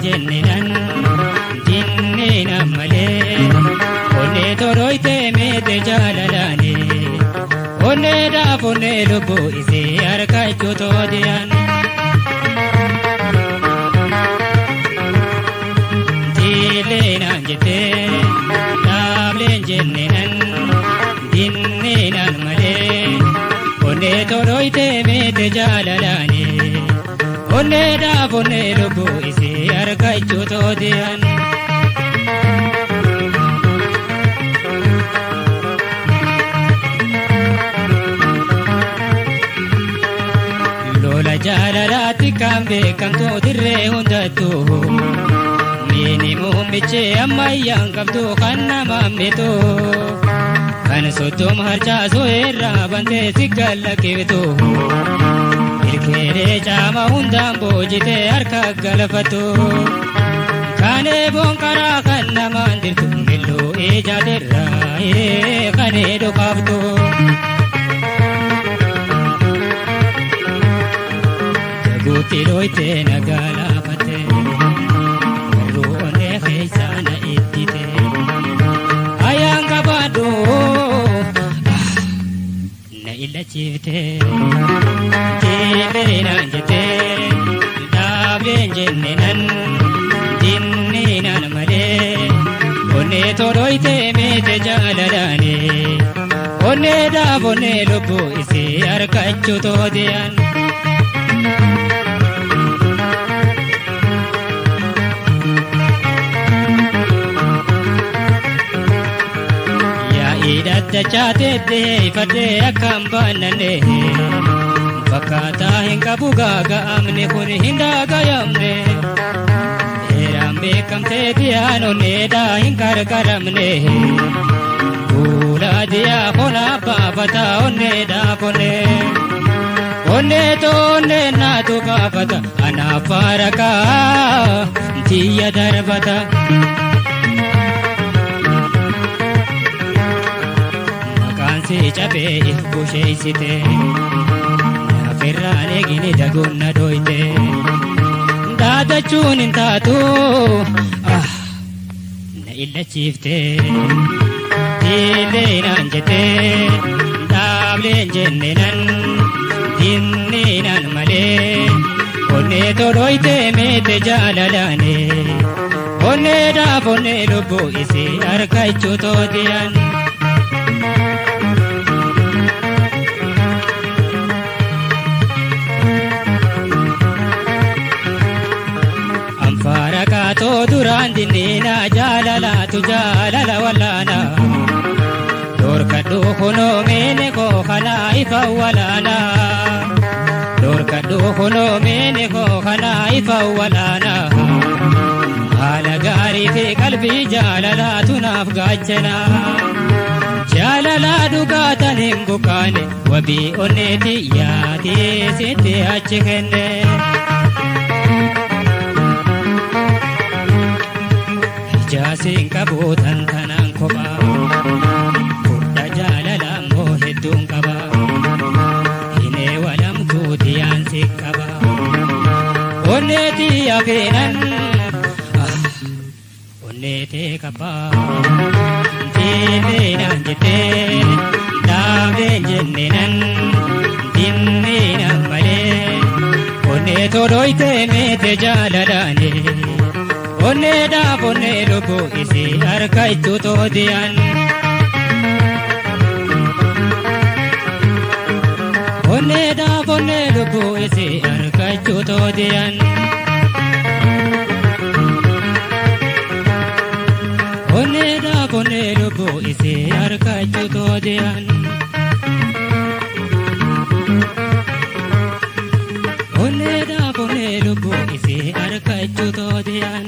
jenninan jinnina malee onne toroite meete jaalalani onne daafonne lubbu isi harkachuu toodiyan jiileenaan jettee dhaableen jenninan jinninan malee onne toroite meete jaalalani onne daafonne lubbu isi harkachuu toodiyan lola jaalalaatti kan beekamtu dirree hundattuu miini muummichi ammayyaan qabdu kan nama hambitu kan soddoma harcaasuu irraa bantee si gallakiftu ilkeedee caama hundaan boojitee harka galfattu kan eeboon karaa kan namaan dirtu milluu ijaaterraa kan eedoo qabdu guutti dhoyte nagaalafate warruu onee keessaana ittite ayaan qabaadhu na illachiifte jiileenaan jette dhaableen jenninan jinninan malee onnee todhoyte meete jaalalaani onnee daafonne lubbu isi harkachuu toodiyan dachaatee ifadhee akkam baannanne fakkaataa hin qabu gaaga'amne kun hin daagayamne heeraan beekamtee diyaan onneedhaa hin gargaramne fuula diyaa konaa baafataa onneedhaa konne onneetoo onneen naatu kaafata anaaf faarakaa tiyya darbata si cabee busheessite nafirraan eegini dagoonna dhoyte daadachuun hin taatu na illachiifte jiileenaan jette dhaableen jenninan jinninan malee onnee todhoyte meete jaalalaane onnee daafonne lubbu isi harkachuu toodiyan farakatoo duraan dinniina jaalalaatu jaalala wallaana dorkadhu kunoo meene koo kanaa ifa walaana dorkadhu kunoo meene koo kanaa ifa walaana haala gaarii fi qalbii jaalalaatu naaf gaachana jaalalaa dhugaatan hin bukaane wabii onneeti yaadee sitti achi kenne jaasin qabuutan tanaan kophaa fudha jaalalaan moo hedduun qabaa hinee walamtuu diyaan si qabaa onneetii afeenan onneetee qabaa jiileenaan jettee dhaableen jenninan jinninan malee onnee todhoyte meete jaalalaane onnee daafonne lubbu isi harkachuu toodiyan onnee daafonne lubbu isi harkachuu toodiyan onnee daafonne lubbu isi harkachuu toodiyan onnee daafonne lubbu isi harkachuu toodiyan